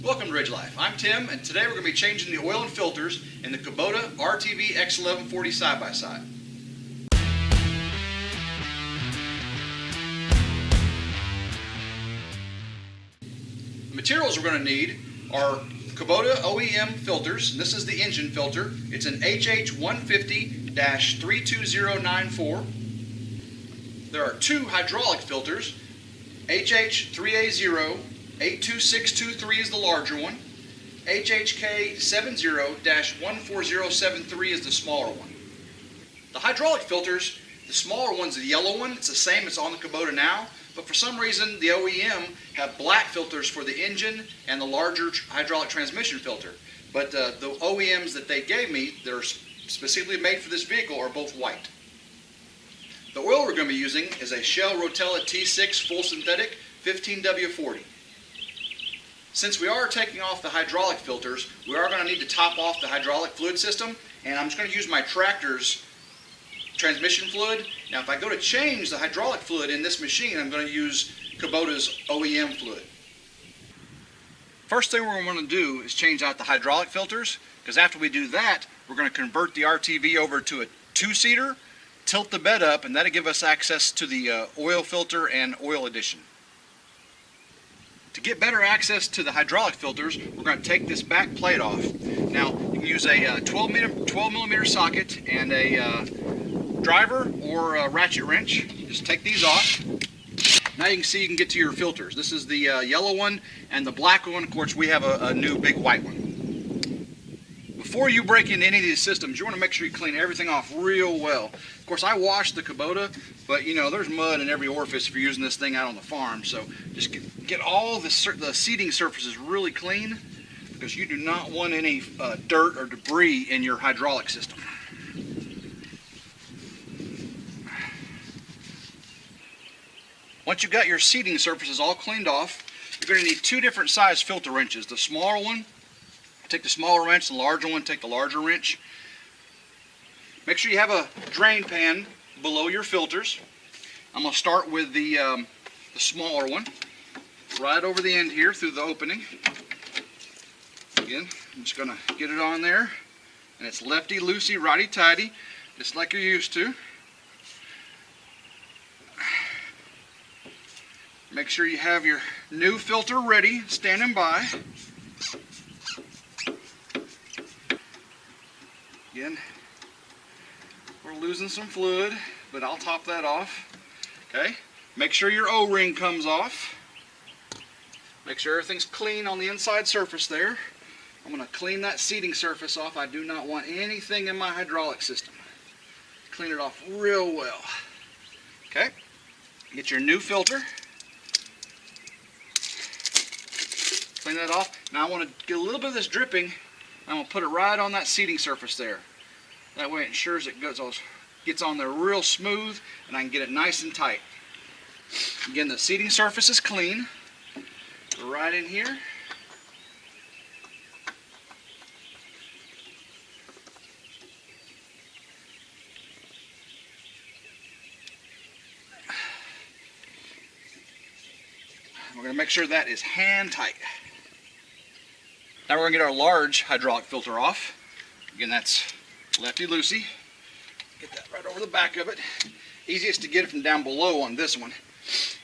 Welcome to RidgeLife. I'm Tim, and today we're going to be changing the oil and filters in the Kubota RTV-X1140 side-by-side. The materials we're going to need are Kubota OEM filters, and this is the engine filter. It's an HH150-32094. There are two hydraulic filters, HH3A0-82623 is the larger one. HHK70-14073 is the smaller one. The hydraulic filters, the smaller one's the yellow one. It's the same as on the Kubota now, but for some reason the OEM have black filters for the engine and the larger hydraulic transmission filter. But the OEMs that they gave me that are specifically made for this vehicle are both white. The oil we're going to be using is a Shell Rotella T6 full synthetic 15W40. Since we are taking off the hydraulic filters, we are going to need to top off the hydraulic fluid system, and I'm just going to use my tractor's transmission fluid. Now if I go to change the hydraulic fluid in this machine, I'm going to use Kubota's OEM fluid. First thing we're going to do is change out the hydraulic filters, because after we do that, we're going to convert the RTV over to a two-seater, tilt the bed up, and that'll give us access to the oil filter and oil addition. To get better access to the hydraulic filters, we're going to take this back plate off. Now, you can use a 12 millimeter socket and a driver or a ratchet wrench. Just take these off. Now you can see you can get to your filters. This is the yellow one, and the black one, of course, we have a new big white one. Before you break into any of these systems, you want to make sure you clean everything off real well. Of course, I washed the Kubota, but you know, there's mud in every orifice if you're using this thing out on the farm. So just get all the seating surfaces really clean, because you do not want any dirt or debris in your hydraulic system. Once you've got your seating surfaces all cleaned off, you're going to need two different size filter wrenches. The smaller one, take the smaller wrench, the larger one, take the larger wrench. Make sure you have a drain pan below your filters. I'm going to start with the smaller one, right over the end here through the opening. Again, I'm just going to get it on there, and it's lefty-loosey, righty-tighty, just like you're used to. Make sure you have your new filter ready, standing by. Again, we're losing some fluid, but I'll top that off. Okay, make sure your O-ring comes off. Make sure everything's clean on the inside surface there. I'm going to clean that seating surface off. I do not want anything in my hydraulic system. Clean it off real well. Okay, get your new filter. Clean that off. Now I want to get a little bit of this dripping. I'm going to put it right on that seating surface there. That way it ensures it gets on there real smooth, and I can get it nice and tight. Again, the seating surface is clean. Right in here. We're going to make sure that is hand tight. Now we're going to get our large hydraulic filter off. Again, that's lefty-loosey. Get that right over the back of it. Easiest to get it from down below on this one.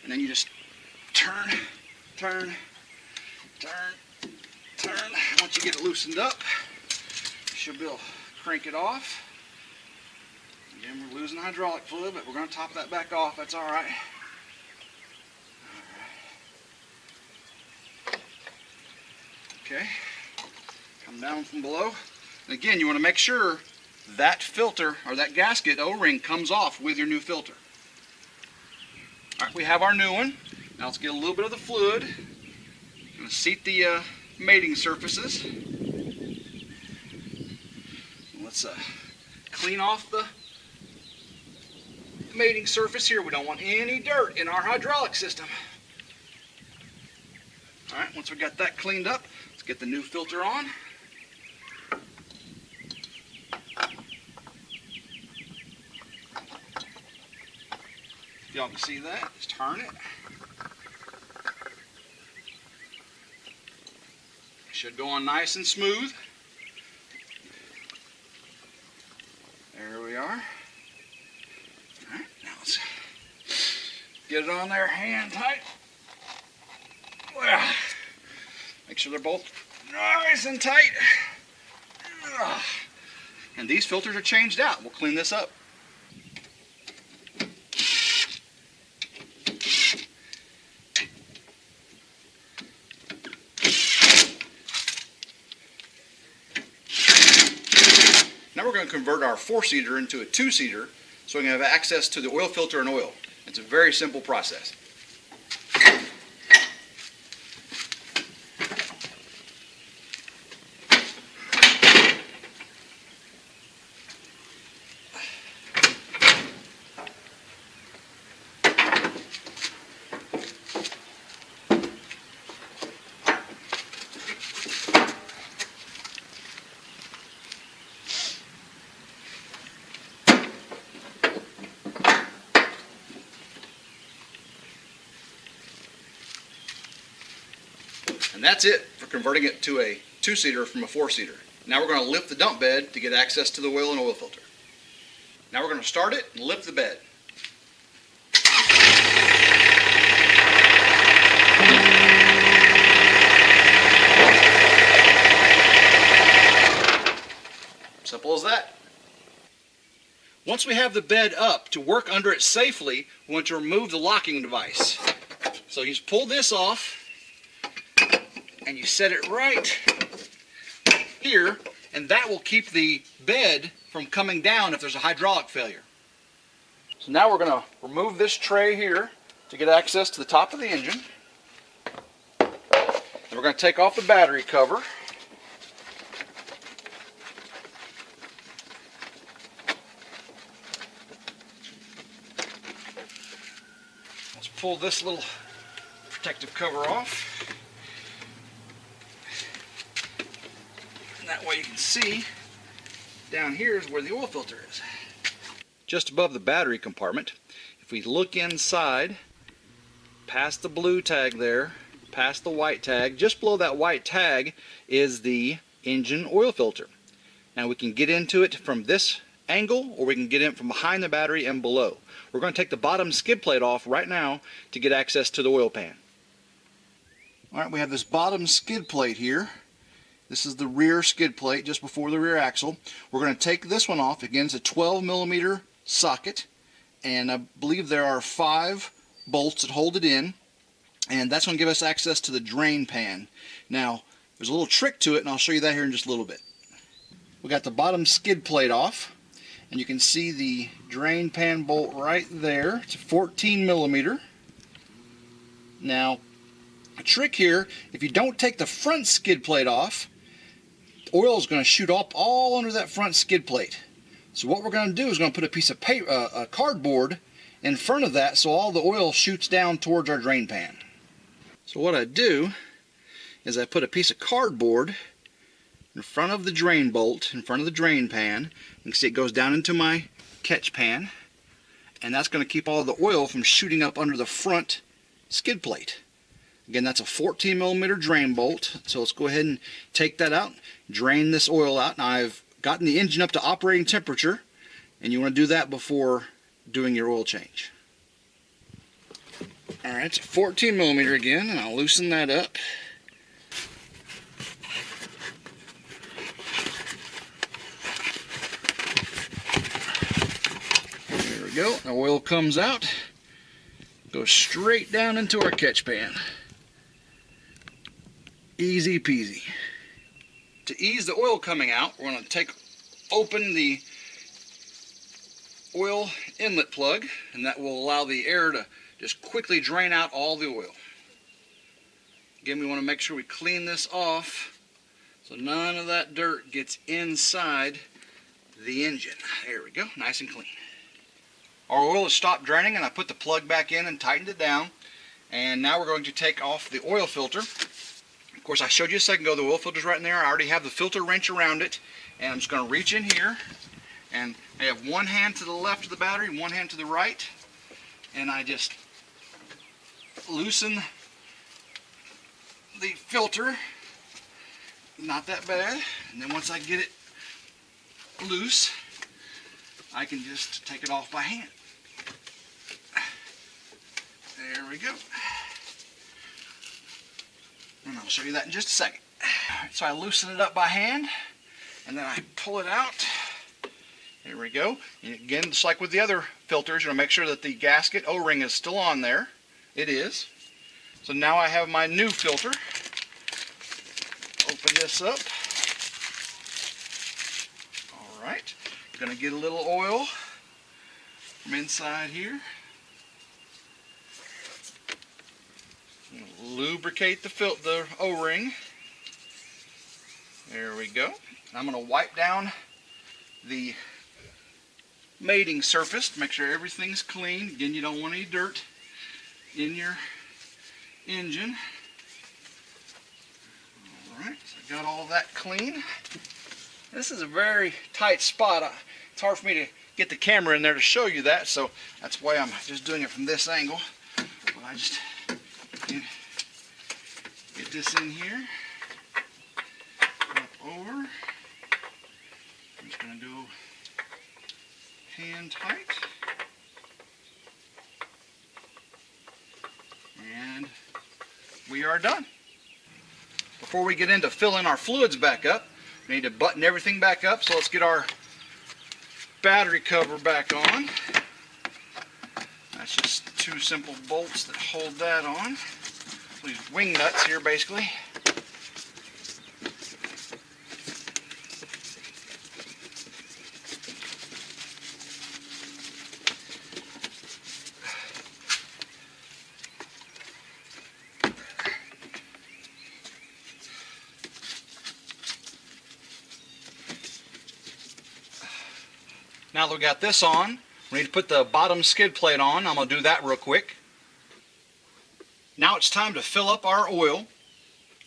And then you just turn. Once you get it loosened up, you should be able to crank it off. Again, we're losing hydraulic fluid, but we're going to top that back off. That's all right. Okay, come down from below. And again, you want to make sure that filter or that gasket O-ring comes off with your new filter. All right, we have our new one. Now let's get a little bit of the fluid. I'm going to seat the mating surfaces. Let's clean off the mating surface here. We don't want any dirt in our hydraulic system. All right, once we got that cleaned up, let's get the new filter on. If y'all can see that, just turn it. Should go on nice and smooth. There we are. Alright, now let's get it on there hand tight. Make sure they're both nice and tight. And these filters are changed out. We'll clean this up. Now we're going to convert our 4-seater into a 2-seater so we can have access to the oil filter and oil. It's a very simple process. And that's it for converting it to a 2-seater from a 4-seater. Now we're going to lift the dump bed to get access to the oil and oil filter. Now we're going to start it and lift the bed. Simple as that. Once we have the bed up, to work under it safely, we want to remove the locking device. So you just pull this off, and you set it right here, and that will keep the bed from coming down if there's a hydraulic failure. So now we're going to remove this tray here to get access to the top of the engine. Then we're going to take off the battery cover. Let's pull this little protective cover off. That way you can see down here is where the oil filter is. Just above the battery compartment, if we look inside, past the blue tag there, past the white tag, just below that white tag is the engine oil filter. Now we can get into it from this angle, or we can get in from behind the battery and below. We're going to take the bottom skid plate off right now to get access to the oil pan. Alright, we have this bottom skid plate here. This is the rear skid plate just before the rear axle. We're going to take this one off. Again, it's a 12mm socket, and I believe there are 5 bolts that hold it in, and that's going to give us access to the drain pan. Now, there's a little trick to it, and I'll show you that here in just a little bit. We got the bottom skid plate off, and you can see the drain pan bolt right there. It's a 14mm. Now, a trick here, if you don't take the front skid plate off, oil is going to shoot up all under that front skid plate. So what we're going to do is going to put a piece of paper, cardboard in front of that, so all the oil shoots down towards our drain pan. So what I do is I put a piece of cardboard in front of the drain bolt, in front of the drain pan. You can see it goes down into my catch pan, and that's going to keep all the oil from shooting up under the front skid plate. Again, that's a 14mm drain bolt, so let's go ahead and take that out, drain this oil out. Now I've gotten the engine up to operating temperature, and you want to do that before doing your oil change. Alright, it's a 14mm again, and I'll loosen that up. There we go, the oil comes out, goes straight down into our catch pan. Easy peasy. To ease the oil coming out, we're going to open the oil inlet plug, and that will allow the air to just quickly drain out all the oil. Again, we want to make sure we clean this off so none of that dirt gets inside the engine. There we go, nice and clean. Our oil has stopped draining, and I put the plug back in and tightened it down. And now we're going to take off the oil filter. Of course, I showed you a second ago, the oil filter's right in there. I already have the filter wrench around it, and I'm just going to reach in here, and I have one hand to the left of the battery and one hand to the right, and I just loosen the filter, not that bad. And then once I get it loose, I can just take it off by hand. There we go. And I'll show you that in just a second. So I loosen it up by hand, and then I pull it out. There we go. And again, just like with the other filters, you're going to make sure that the gasket O-ring is still on there. It is. So now I have my new filter. Open this up. Alright. Going to get a little oil from inside here. Lubricate the O-ring. There we go. I'm going to wipe down the mating surface to make sure everything's clean. Again, you don't want any dirt in your engine. Alright, so I got all that clean. This is a very tight spot. It's hard for me to get the camera in there to show you that, so that's why I'm just doing it from this angle. But I just get this in here, up over. I'm just going to go hand tight, and we are done. Before we get into filling our fluids back up, we need to button everything back up, so let's get our battery cover back on. That's just 2 simple bolts that hold that on. These wing nuts here basically. Now that we got this on, we need to put the bottom skid plate on. I'm going to do that real quick. Now it's time to fill up our oil.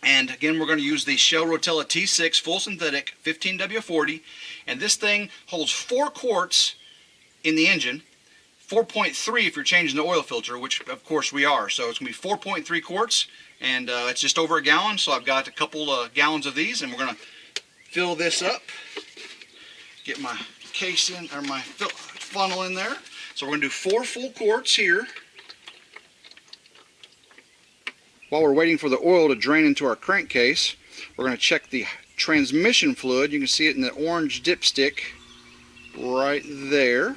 And again, we're going to use the Shell Rotella T6 full synthetic 15W40. And this thing holds 4 quarts in the engine. 4.3 if you're changing the oil filter, which of course we are. So it's going to be 4.3 quarts. And it's just over a gallon. So I've got a couple gallons of these. And we're going to fill this up. Get my case in, or my funnel in there. So we're going to do 4 full quarts here. While we're waiting for the oil to drain into our crankcase, we're going to check the transmission fluid. You can see it in the orange dipstick right there.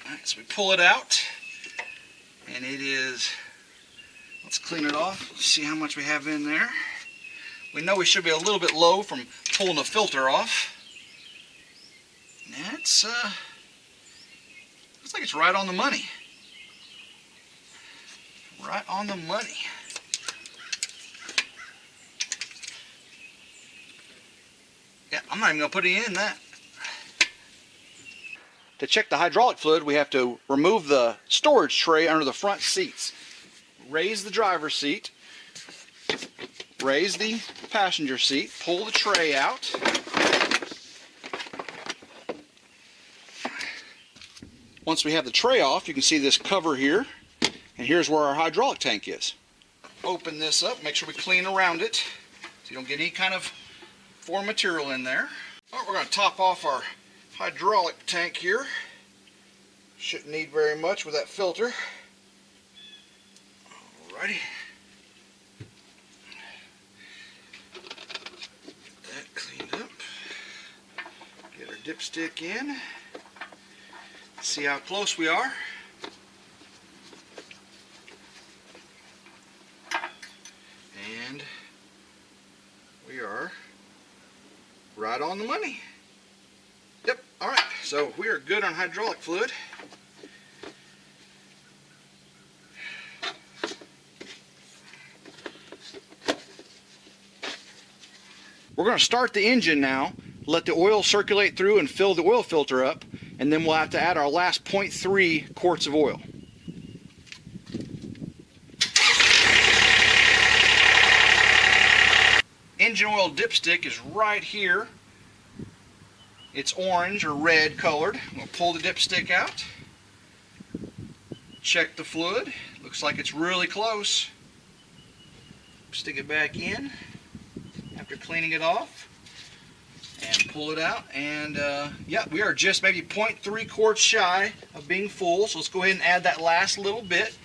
Alright, so we pull it out, and it is, let's clean it off, see how much we have in there. We know we should be a little bit low from pulling the filter off. That's looks like it's right on the money. Right on the money. Yeah, I'm not even going to put any in that. To check the hydraulic fluid, we have to remove the storage tray under the front seats. Raise the driver's seat. Raise the passenger seat. Pull the tray out. Once we have the tray off, you can see this cover here. And here's where our hydraulic tank is. Open this up, make sure we clean around it so you don't get any kind of foreign material in there. All right, we're going to top off our hydraulic tank here. Shouldn't need very much with that filter. Alrighty. That cleaned up. Get our dipstick in. See how close we are. And we are right on the money. Yep, alright, so we are good on hydraulic fluid. We're going to start the engine now, let the oil circulate through and fill the oil filter up, and then we'll have to add our last 0.3 quarts of oil. Engine oil dipstick is right here. It's orange or red colored. I'm going to pull the dipstick out. Check the fluid. Looks like it's really close. Stick it back in after cleaning it off and pull it out. And yeah, we are just maybe 0.3 quarts shy of being full, so let's go ahead and add that last little bit.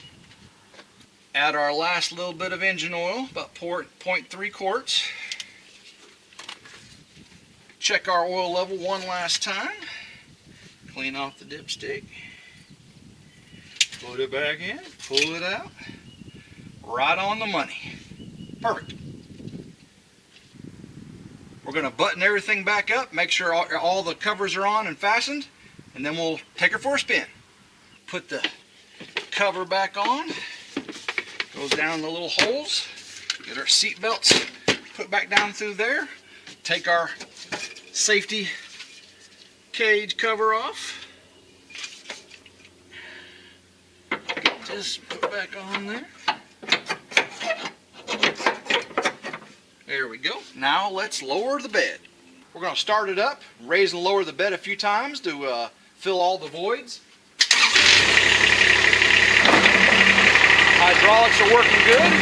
Add our last little bit of engine oil, about 0.3 quarts. Check our oil level one last time. Clean off the dipstick. Put it back in, pull it out. Right on the money. Perfect. We're going to button everything back up, make sure all the covers are on and fastened, and then we'll take her for a spin. Put the cover back on. Goes down the little holes. Get our seat belts put back down through there. Take our safety cage cover off. Get this put back on there. There we go. Now let's lower the bed. We're going to start it up, raise and lower the bed a few times to fill all the voids. Hydraulics are working good.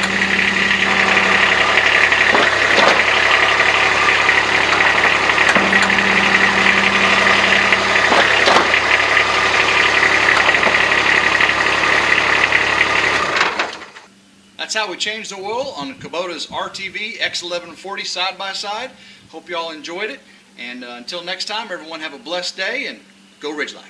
That's how we changed the oil on Kubota's RTV-X1140 side-by-side. Hope you all enjoyed it. And until next time, everyone have a blessed day and go RidgeLife.